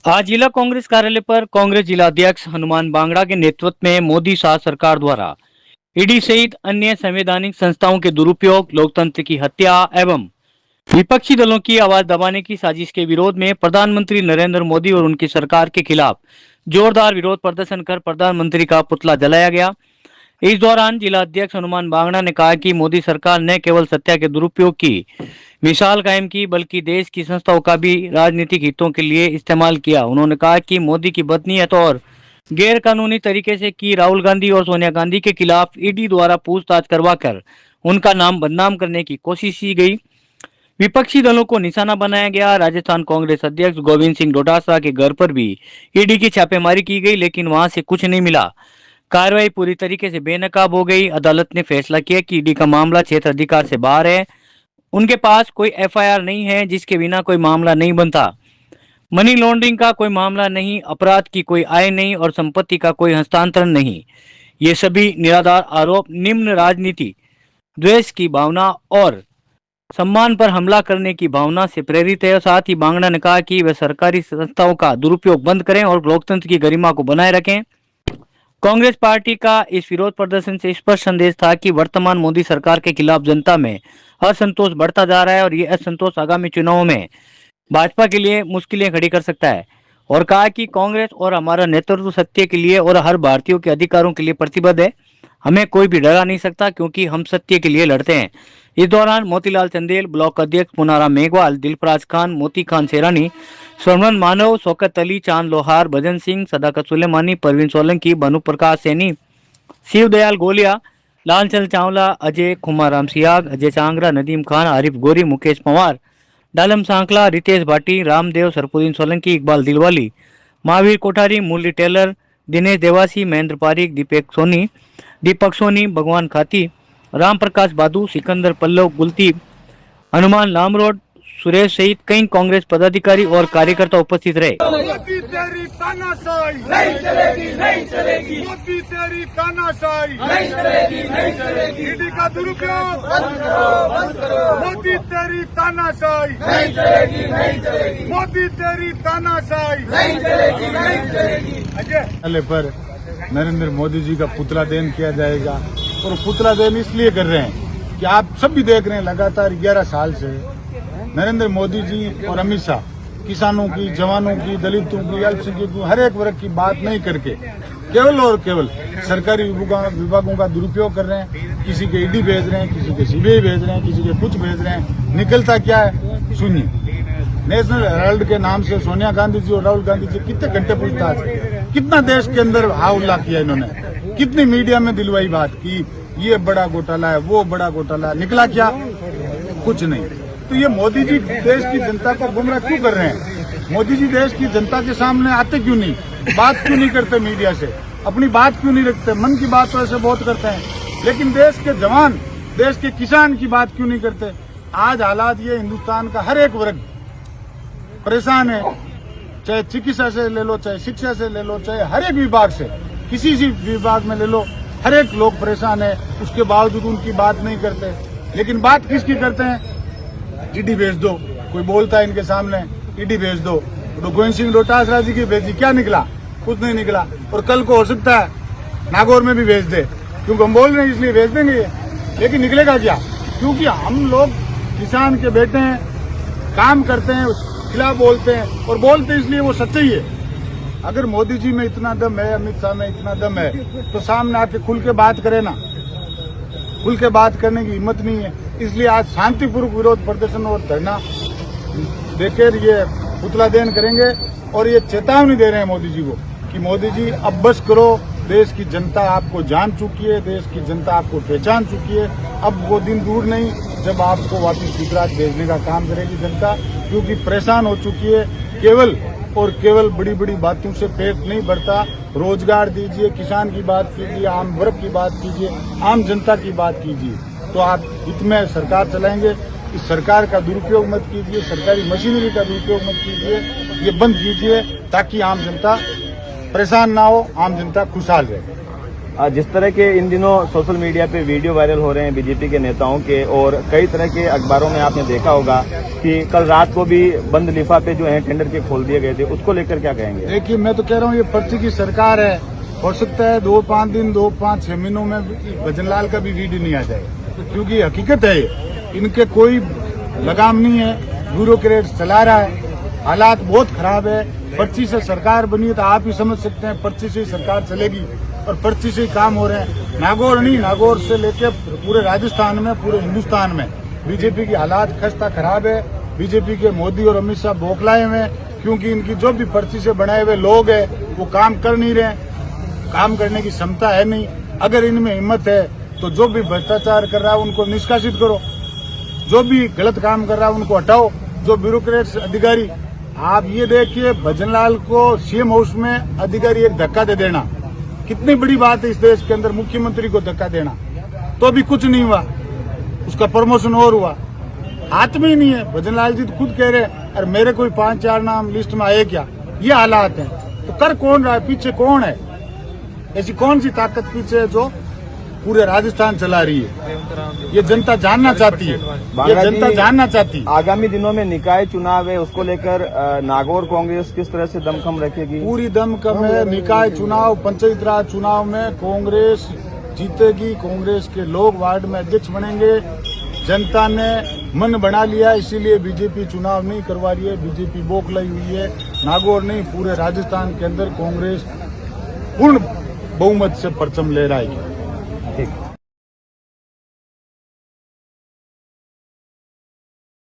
आज जिला कांग्रेस कार्यालय पर कांग्रेस जिला अध्यक्ष हनुमान बांगड़ा के नेतृत्व में मोदी शाह सरकार द्वारा ईडी सहित अन्य संवैधानिक संस्थाओं के दुरुपयोग, लोकतंत्र की हत्या एवं विपक्षी दलों की आवाज दबाने की साजिश के विरोध में प्रधानमंत्री नरेंद्र मोदी और उनकी सरकार के खिलाफ जोरदार विरोध प्रदर्शन कर प्रधानमंत्री का पुतला जलाया गया। इस दौरान जिला अध्यक्ष हनुमान बांगड़ा ने कहा कि मोदी सरकार ने केवल सत्ता के दुरुपयोग की मिसाल कायम की, बल्कि देश की संस्थाओं का भी राजनीतिक हितों के लिए इस्तेमाल किया। उन्होंने कहा कि मोदी की बदनीयत और गैर कानूनी तरीके से की राहुल गांधी और सोनिया गांधी के खिलाफ ईडी द्वारा पूछताछ करवाकर उनका नाम बदनाम करने की कोशिश की गई। विपक्षी दलों को निशाना बनाया गया। राजस्थान कांग्रेस अध्यक्ष गोविंद सिंह डोटासरा के घर पर भी ईडी की छापेमारी की गई, लेकिन वहां से कुछ नहीं मिला। कार्रवाई पूरी तरीके से बेनकाब हो गई। अदालत ने फैसला किया कि ईडी का मामला क्षेत्र अधिकार से बाहर है। उनके पास कोई एफआईआर नहीं है, जिसके बिना कोई मामला नहीं बनता। मनी लॉन्ड्रिंग का कोई मामला नहीं, अपराध की कोई आय नहीं और संपत्ति का कोई हस्तांतरण नहीं। ये सभी निराधार आरोप निम्न राजनीति, द्वेष की भावना और सम्मान पर हमला करने की भावना से प्रेरित है। साथ ही बांगड़ा ने कहा कि वे सरकारी संस्थाओं का दुरुपयोग बंद करें और लोकतंत्र की गरिमा को बनाए रखें। कांग्रेस पार्टी का इस विरोध प्रदर्शन से स्पष्ट संदेश था कि वर्तमान मोदी सरकार के खिलाफ जनता में असंतोष बढ़ता जा रहा है और ये असंतोष आगामी चुनावों में भाजपा के लिए मुश्किलें खड़ी कर सकता है। और कहा कि कांग्रेस और हमारा नेतृत्व सत्य के लिए और हर भारतीयों के अधिकारों के लिए प्रतिबद्ध है। हमें कोई भी डरा नहीं सकता, क्योंकि हम सत्य के लिए लड़ते हैं। इस दौरान मोतीलाल चंदेल, ब्लॉक अध्यक्ष पुनाराम मेघवाल, दिलपराज खान, मोती खान सेरानी, स्वर्ण मानव, शौकत अली, चांद लोहार, भजन सिंह, सदाकत सुलेमानी, परवीन सोलंकी, भानु प्रकाश सैनी, शिवदयाल गोलिया, लालचंद चावला, अजय खुमाराम सियाग, अजय चांगरा, नदीम खान, आरिफ गोरी, मुकेश पवार, डालम सांकला, रितेश भाटी, रामदेव, सरफुद्दीन सोलंकी, इकबाल दिलवाली, महावीर कोठारी, मुरली टेलर, दिनेश देवासी, महेंद्र पारिक, दीपक सोनी, भगवान खाती, राम प्रकाश बादू, सिकंदर पल्लव, गुलती, हनुमान लामरोड, सुरेश सहित कई कांग्रेस पदाधिकारी और कार्यकर्ता उपस्थित रहे। मोदी तेरी तानाशाही नहीं चलेगी, नहीं चलेगी। मोदी तेरी तानाशाही नहीं चलेगी, नहीं चलेगी। ईडी का दुरुपयोग बंद करो, बंद करो। मोदी तेरी तानाशाही नहीं चलेगी, नहीं चलेगी। मोदी तेरी तानाशाही नहीं चलेगी, नहीं चलेगी। अजय पर नरेंद्र मोदी जी का पुतला दहन किया जाएगा, और पुतला दहन इसलिए कर रहे हैं कि आप सब भी देख रहे हैं लगातार 11 साल से नरेंद्र मोदी जी और अमित शाह किसानों की, जवानों की, दलितों की, अल्पसंख्यकों की, हर एक वर्ग की बात नहीं करके केवल और केवल सरकारी विभागों का दुरुपयोग कर रहे हैं। किसी के ईडी भेज रहे हैं, किसी के सीबीआई भेज रहे हैं, किसी के कुछ भेज रहे हैं। निकलता क्या है? शून्य। नेशनल हेराल्ड के नाम से सोनिया गांधी जी और राहुल गांधी जी कितने घंटे पूछताछ, कितना देश के अंदर हाउल्ला किया इन्होंने, कितनी मीडिया में दिलवाई बात की ये बड़ा घोटाला है, वो बड़ा घोटाला है। निकला क्या? कुछ नहीं। तो ये मोदी जी देश की जनता को गुमराह क्यों कर रहे हैं? मोदी जी देश की जनता के सामने आते क्यों नहीं? बात क्यों नहीं करते मीडिया से? अपनी बात क्यों नहीं रखते? मन की बात तो ऐसे बहुत करते हैं, लेकिन देश के जवान, देश के किसान की बात क्यों नहीं करते? आज हालात ये हिंदुस्तान का हर एक वर्ग परेशान है, चाहे चिकित्सा से ले लो, चाहे शिक्षा से ले लो, चाहे हर एक विभाग से, किसी भी विभाग में ले लो, हर एक लोग परेशान है। उसके बावजूद उनकी बात नहीं करते। लेकिन बात किसकी करते हैं? ईडी भेज दो। कोई बोलता है इनके सामने ईडी भेज दो, तो गोविंद सिंह डोटासरा जी की भेजी, क्या निकला? कुछ नहीं निकला। और कल को हो सकता है नागौर में भी भेज दे, क्योंकि हम बोल रहे हैं इसलिए भेज देंगे ये। लेकिन निकलेगा क्या? क्योंकि हम लोग किसान के बेटे हैं, काम करते हैं, उसके खिलाफ बोलते हैं, और बोलते इसलिए वो सच्चाई है। अगर मोदी जी में इतना दम है, अमित शाह में इतना दम है, तो सामने आके खुल के बात करे ना। खुल के बात करने की हिम्मत नहीं है। इसलिए आज शांतिपूर्वक विरोध प्रदर्शन और धरना देकर ये पुतला दहन करेंगे, और ये चेतावनी दे रहे हैं मोदी जी को कि मोदी जी अब बस करो। देश की जनता आपको जान चुकी है, देश की जनता आपको पहचान चुकी है। अब वो दिन दूर नहीं जब आपको वापस गुजरात भेजने का काम करेगी जनता, क्योंकि परेशान हो चुकी है। केवल और केवल बड़ी बड़ी बातों से पेट नहीं भरता। रोजगार दीजिए, किसान की बात कीजिए, आम वर्ग की बात कीजिए, आम जनता की बात कीजिए, तो आप हित में सरकार चलाएंगे। इस सरकार का दुरुपयोग मत कीजिए, सरकारी मशीनरी का दुरुपयोग मत कीजिए, ये बंद कीजिए, ताकि आम जनता परेशान ना हो, आम जनता खुशहाल रहे। जिस तरह के इन दिनों सोशल मीडिया पे वीडियो वायरल हो रहे हैं बीजेपी के नेताओं के, और कई तरह के अखबारों में आपने देखा होगा कि कल रात को भी बंद लिफाफे जो हैं टेंडर के खोल दिए गए थे, उसको लेकर क्या कहेंगे? देखिए, मैं तो कह रहा हूँ ये पर्ची की सरकार है। हो सकता है 2-5 दिन 2-5-6 महीनों में भजनलाल का भी वीडियो नहीं आ जाए, क्योंकि हकीकत है इनके कोई लगाम नहीं है, ब्यूरोक्रेट चला रहा है, हालात बहुत खराब है। पर्ची से सरकार बनी है तो आप ही समझ सकते हैं पर्ची से ही सरकार चलेगी और पर्ची से ही काम हो रहे हैं। नागौर नहीं, नागौर से लेके पूरे राजस्थान में, पूरे हिंदुस्तान में बीजेपी की हालात खस्ता खराब है। बीजेपी के मोदी और अमित शाह बौखलाए हुए हैं, क्योंकि इनकी जो भी पर्ची से बनाए हुए लोग हैं वो काम कर नहीं रहे, काम करने की क्षमता है नहीं। अगर इनमें हिम्मत है तो जो भी भ्रष्टाचार कर रहा है उनको निष्कासित करो, जो भी गलत काम कर रहा है उनको हटाओ। जो ब्यूरोक्रेट्स अधिकारी, आप ये देखिए भजनलाल को सीएम हाउस में अधिकारी एक धक्का दे देना कितनी बड़ी बात है। इस देश के अंदर मुख्यमंत्री को धक्का देना, तो भी कुछ नहीं हुआ, उसका प्रमोशन और हुआ। हाथ में ही नहीं है। भजनलाल जी तो खुद कह रहे हैं और मेरे कोई 5-4 नाम लिस्ट में आए क्या? ये हालात हैं तो कर कौन रहा है? पीछे कौन है? ऐसी कौन सी ताकत पीछे है जो पूरे राजस्थान चला रही है? ये जनता जानना चाहती है, ये जनता जानना चाहती है। आगामी दिनों में निकाय चुनाव है, उसको लेकर नागौर कांग्रेस किस तरह से दमखम रखेगी? पूरी दमखम है। निकाय चुनाव, पंचायत राज चुनाव में कांग्रेस जीतेगी, कांग्रेस के लोग वार्ड में अध्यक्ष बनेंगे। जनता ने मन बना लिया, इसीलिए बीजेपी चुनाव नहीं करवा रही है। बीजेपी बौखलाई हुई है। नागौर नहीं, पूरे राजस्थान के अंदर कांग्रेस पूर्ण बहुमत से परचम लहराएगी। ठीक।